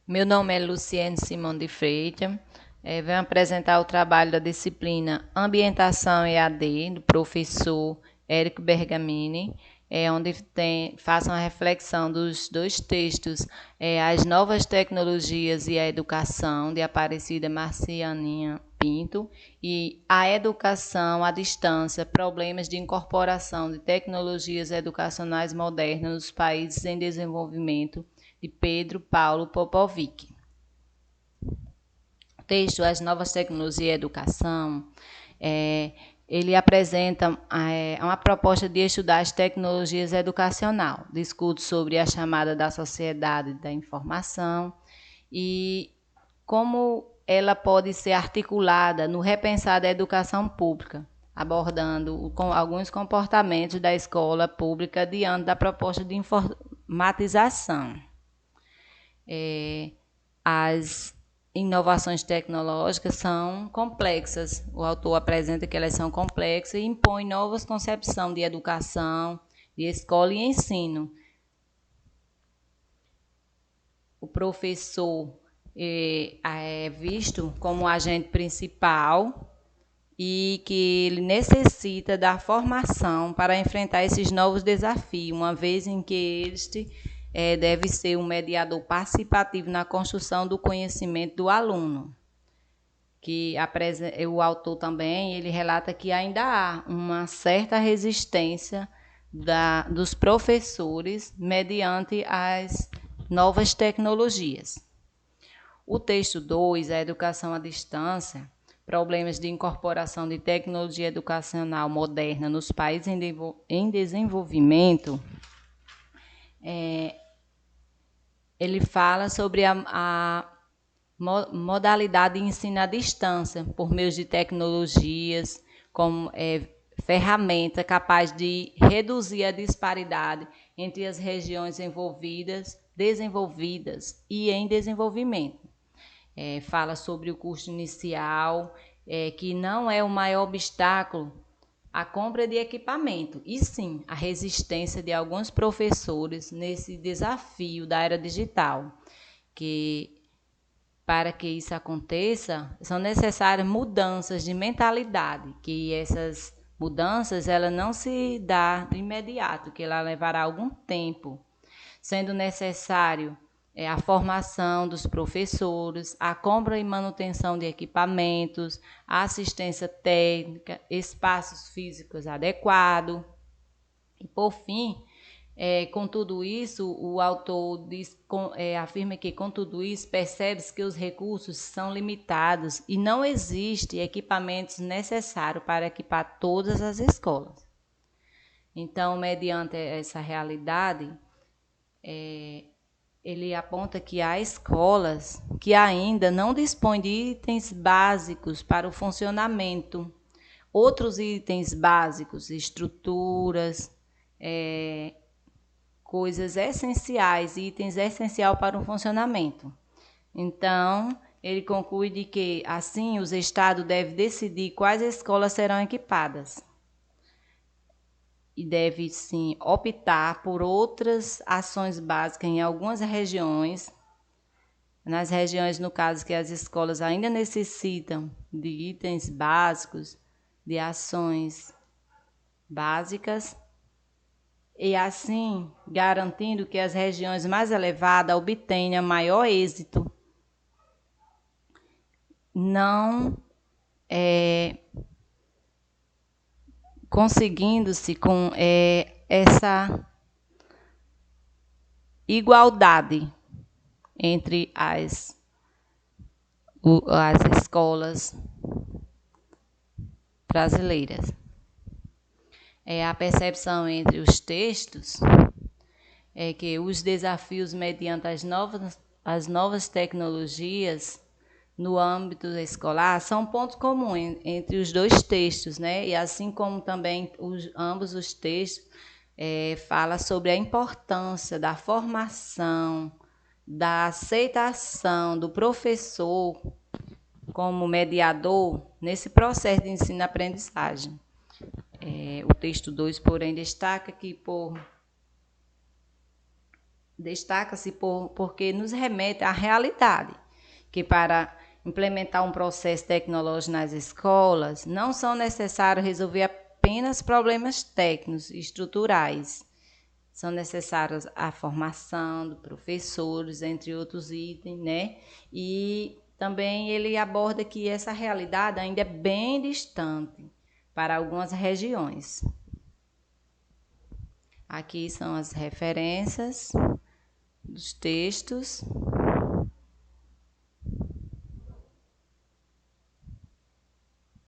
Meu nome é Luciene Simão de Freitas. Venho apresentar o trabalho da disciplina Ambientação EAD, do professor Érico Bergamini, onde faço uma reflexão dos dois textos, As Novas Tecnologias e a Educação, de Aparecida Marcianinha Pinto, e A Educação à Distância, Problemas de Incorporação de Tecnologias Educacionais Modernas nos Países em Desenvolvimento, de Pedro Paulo Popovic. O texto As Novas Tecnologias e a Educação, ele apresenta uma proposta de estudar as tecnologias educacionais, discute sobre a chamada da sociedade da informação e como ela pode ser articulada no repensar da educação pública, abordando alguns comportamentos da escola pública diante da proposta de informatização. As inovações tecnológicas são complexas. O autor apresenta que elas são complexas e impõe novas concepções de educação, de escola e ensino. O professor é visto como o agente principal e que ele necessita da formação para enfrentar esses novos desafios, uma vez em que este deve ser um mediador participativo na construção do conhecimento do aluno. O autor também ele relata que ainda há uma certa resistência dos professores mediante as novas tecnologias. O texto 2, a educação à distância, problemas de incorporação de tecnologia educacional moderna nos países em desenvolvimento, ele fala sobre a modalidade de ensino à distância, por meio de tecnologias, como ferramenta capaz de reduzir a disparidade entre as regiões desenvolvidas e em desenvolvimento. Fala sobre o custo inicial, que não é o maior obstáculo à compra de equipamento, e sim a resistência de alguns professores nesse desafio da era digital, que para que isso aconteça, são necessárias mudanças de mentalidade, que essas mudanças ela não se dá de imediato, que ela levará algum tempo, sendo necessário a formação dos professores, a compra e manutenção de equipamentos, a assistência técnica, espaços físicos adequados. E, por fim, com tudo isso, o autor afirma que, com tudo isso, percebe-se que os recursos são limitados e não existem equipamentos necessários para equipar todas as escolas. Então, mediante essa realidade, ele aponta que há escolas que ainda não dispõem de itens básicos para o funcionamento. Outros itens básicos, estruturas, coisas essenciais, itens essenciais para o funcionamento. Então, ele conclui de que, assim, os estados devem decidir quais escolas serão equipadas. E deve, sim, optar por outras ações básicas em algumas regiões. Nas regiões, no caso, que as escolas ainda necessitam de itens básicos, de ações básicas, e assim garantindo que as regiões mais elevadas obtenham maior êxito, não conseguindo-se com essa igualdade entre as escolas brasileiras. A percepção entre os textos é que os desafios mediante as novas tecnologias no âmbito escolar são pontos comuns entre os dois textos, né? E assim como também ambos os textos falam sobre a importância da formação, da aceitação do professor como mediador nesse processo de ensino-aprendizagem. O texto 2, porém, destaca que destaca-se porque nos remete à realidade, que para implementar um processo tecnológico nas escolas, não são necessários resolver apenas problemas técnicos e estruturais. São necessários a formação dos professores, entre outros itens, né? E também ele aborda que essa realidade ainda é bem distante para algumas regiões. Aqui são as referências dos textos.